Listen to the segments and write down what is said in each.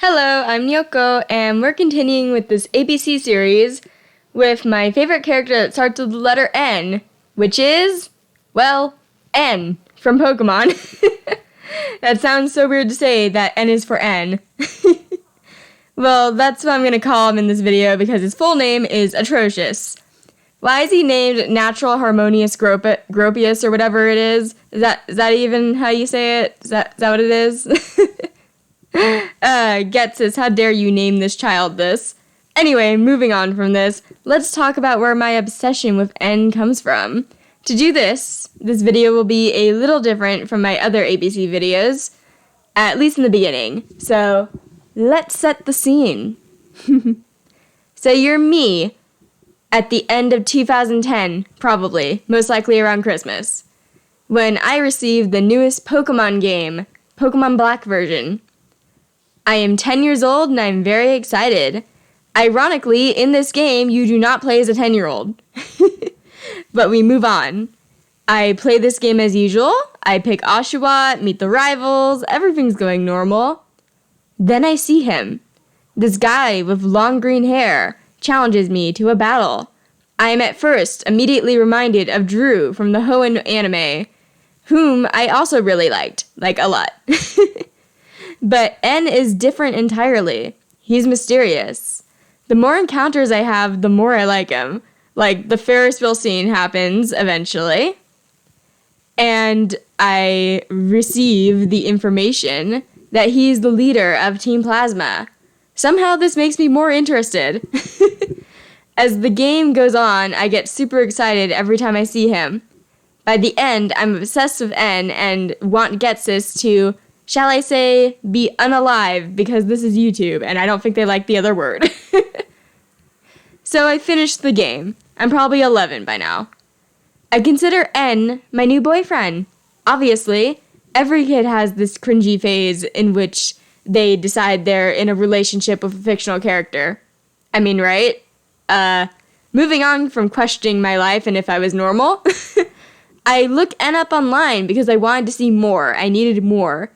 Hello, I'm Yoko, and we're continuing with this ABC series with my favorite character that starts with the letter N, which is, well, N from Pokemon. That sounds so weird to say that N is for N. Well, that's what I'm going to call him in this video because his full name is Atrocious. Why is he named Natural Harmonious Gropius or whatever it is? Is that even how you say it? Is that what it is? Getsus, how dare you name this child this? Anyway, moving on from this, let's talk about where my obsession with N comes from. To do this video will be a little different from my other ABC videos, at least in the beginning. So, let's set the scene. So you're me at the end of 2010, probably, most likely around Christmas, when I received the newest Pokemon game, Pokemon Black version. I am 10 years old and I'm very excited. Ironically, in this game, you do not play as a 10-year-old. But we move on. I play this game as usual. I pick Oshawott, meet the rivals, everything's going normal. Then I see him. This guy with long green hair challenges me to a battle. I am at first immediately reminded of Drew from the Hoenn anime, whom I also really liked, like a lot. But N is different entirely. He's mysterious. The more encounters I have, the more I like him. Like, the Ferris wheel scene happens eventually, and I receive the information that he's the leader of Team Plasma. Somehow this makes me more interested. As the game goes on, I get super excited every time I see him. By the end, I'm obsessed with N and want Getsus to, shall I say, be unalive, because this is YouTube, and I don't think they like the other word. So I finished the game. I'm probably 11 by now. I consider N my new boyfriend. Obviously, every kid has this cringy phase in which they decide they're in a relationship with a fictional character. I mean, right? Moving on from questioning my life and if I was normal, I looked N up online because I wanted to see more. I needed more.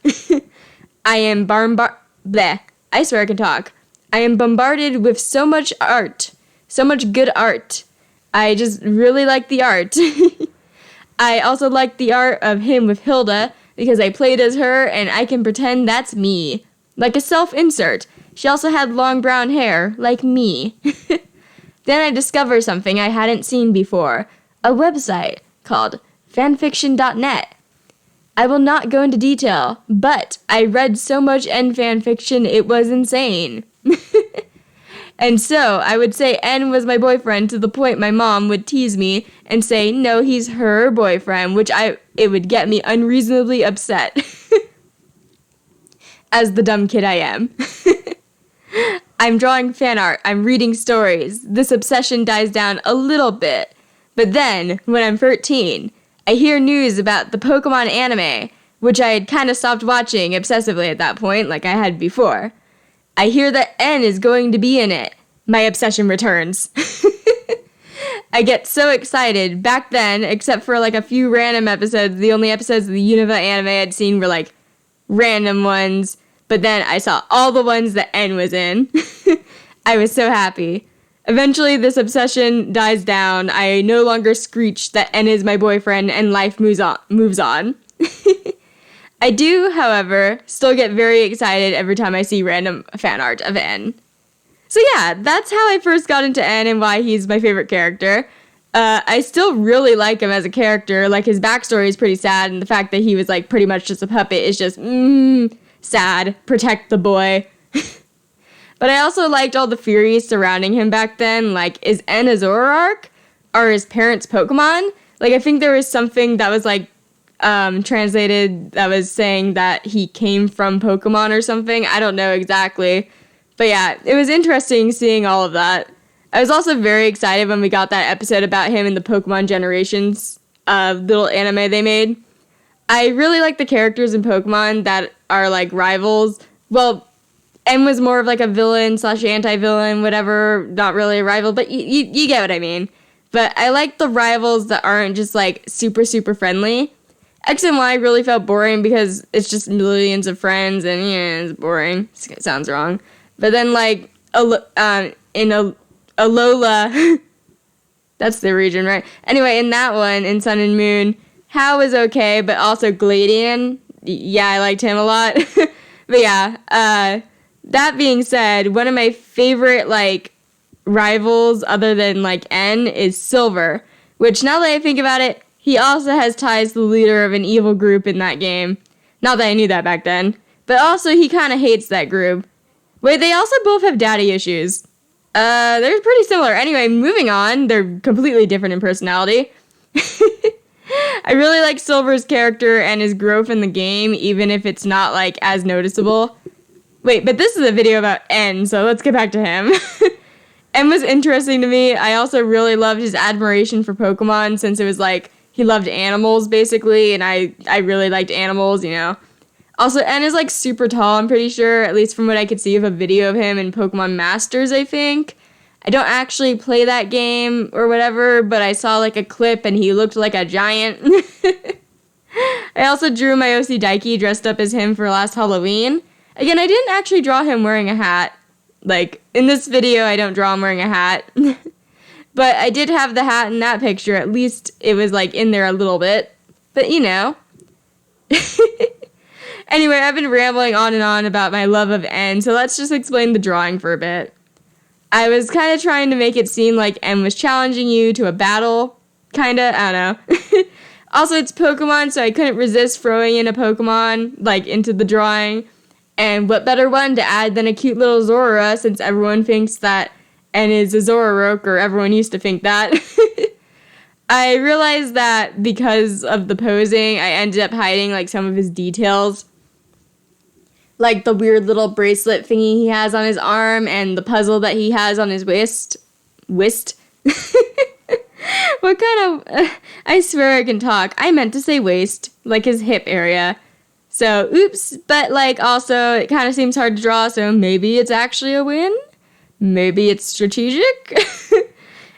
I am I swear I can talk. I am bombarded with so much art. So much good art. I just really like the art. I also like the art of him with Hilda because I played as her and I can pretend that's me. Like a self-insert. She also had long brown hair, like me. Then I discovered something I hadn't seen before. A website called fanfiction.net. I will not go into detail, but I read so much N fanfiction it was insane. And so, I would say N was my boyfriend to the point my mom would tease me and say, no, he's her boyfriend, it would get me unreasonably upset. As the dumb kid I am. I'm drawing fan art, I'm reading stories. This obsession dies down a little bit. But then, when I'm 13, I hear news about the Pokemon anime, which I had kind of stopped watching obsessively at that point, like I had before. I hear that N is going to be in it. My obsession returns. I get so excited. Back then, except for like a few random episodes, the only episodes of the Unova anime I'd seen were like random ones. But then I saw all the ones that N was in. I was so happy. Eventually, this obsession dies down. I no longer screech that N is my boyfriend and life moves on. I do, however, still get very excited every time I see random fan art of N. So yeah, that's how I first got into N and why he's my favorite character. I still really like him as a character. Like, his backstory is pretty sad, and the fact that he was like pretty much just a puppet is just, sad. Protect the boy. But I also liked all the theories surrounding him back then. Like, is N a Zoroark? Are his parents Pokemon? Like, I think there was something that was like, translated that was saying that he came from Pokemon or something. I don't know exactly. But yeah, it was interesting seeing all of that. I was also very excited when we got that episode about him in the Pokemon Generations little anime they made. I really like the characters in Pokemon that are like rivals. Well, N was more of like a villain / anti-villain, whatever, not really a rival, but you get what I mean. But I like the rivals that aren't just like super, super friendly. X and Y really felt boring because it's just millions of friends and it's boring. It sounds wrong. But then like Alola, that's the region, right? Anyway, in that one, in Sun and Moon, Hao was okay, but also Gladian, yeah, I liked him a lot. But yeah, that being said, one of my favorite like rivals other than like N is Silver, which now that I think about it, he also has ties to the leader of an evil group in that game. Not that I knew that back then, but also he kind of hates that group. Wait, they also both have daddy issues. They're pretty similar. Anyway, moving on, they're completely different in personality. I really like Silver's character and his growth in the game, even if it's not like as noticeable. Wait, but this is a video about N, so let's get back to him. N was interesting to me. I also really loved his admiration for Pokemon since it was like he loved animals basically, and I really liked animals, you know. Also, N is like super tall, I'm pretty sure, at least from what I could see of a video of him in Pokemon Masters, I think. I don't actually play that game or whatever, but I saw like a clip and he looked like a giant. I also drew my OC Daiki dressed up as him for last Halloween. Again, I didn't actually draw him wearing a hat. Like, in this video, I don't draw him wearing a hat. But I did have the hat in that picture. At least it was like in there a little bit. But you know. Anyway, I've been rambling on and on about my love of N, so let's just explain the drawing for a bit. I was kind of trying to make it seem like N was challenging you to a battle. Kinda, I don't know. Also, it's Pokemon, so I couldn't resist throwing in a Pokemon, like, into the drawing. And what better one to add than a cute little Zorora, since everyone thinks that N is a Zoroark, or everyone used to think that. I realized that because of the posing, I ended up hiding, like, some of his details. Like the weird little bracelet thingy he has on his arm and the puzzle that he has on his wrist. What kind of... I swear I can talk. I meant to say waist, like his hip area. So, oops. But, like, also, it kind of seems hard to draw, so maybe it's actually a win? Maybe it's strategic?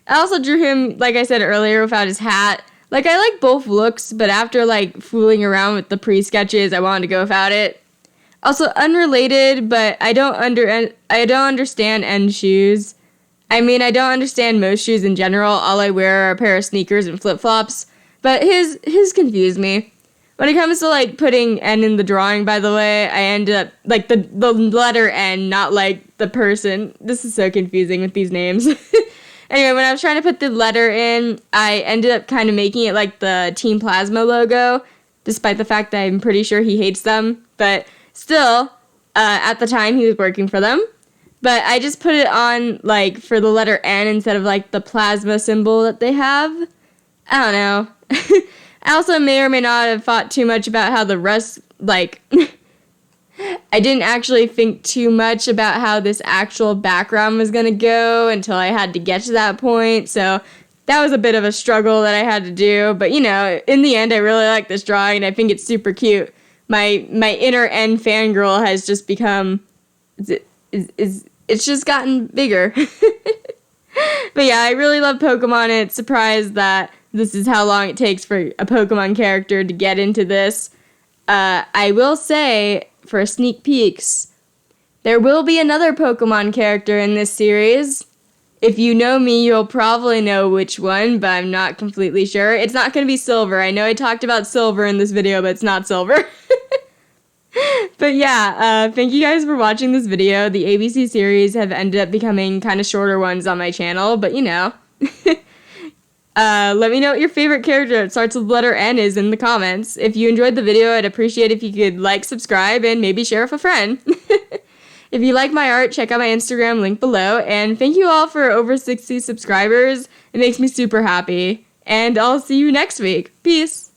I also drew him, like I said earlier, without his hat. Like, I like both looks, but after, like, fooling around with the pre-sketches, I wanted to go without it. Also, unrelated, but I don't understand N shoes. I mean, I don't understand most shoes in general. All I wear are a pair of sneakers and flip-flops. But his confused me. When it comes to, like, putting N in the drawing, by the way, I ended up, like, the letter N, not, like, the person. This is so confusing with these names. Anyway, when I was trying to put the letter in, I ended up kind of making it like the Team Plasma logo, despite the fact that I'm pretty sure he hates them. But still, at the time, he was working for them. But I just put it on, like, for the letter N instead of, like, the plasma symbol that they have. I don't know. I also may or may not have thought too much about how the rest, like... I didn't actually think too much about how this actual background was going to go until I had to get to that point. So that was a bit of a struggle that I had to do. But, you know, in the end, I really like this drawing, and I think it's super cute. My inner N fangirl has just become... It's just gotten bigger. But yeah, I really love Pokemon, and it's surprised that this is how long it takes for a Pokemon character to get into this. I will say, for sneak peeks, there will be another Pokemon character in this series. If you know me, you'll probably know which one, but I'm not completely sure. It's not going to be Silver. I know I talked about Silver in this video, but it's not Silver. But yeah, thank you guys for watching this video. The ABC series have ended up becoming kind of shorter ones on my channel, but you know. Let me know what your favorite character that starts with the letter N is in the comments. If you enjoyed the video, I'd appreciate if you could like, subscribe, and maybe share with a friend. If you like my art, check out my Instagram link below. And thank you all for over 60 subscribers. It makes me super happy. And I'll see you next week. Peace.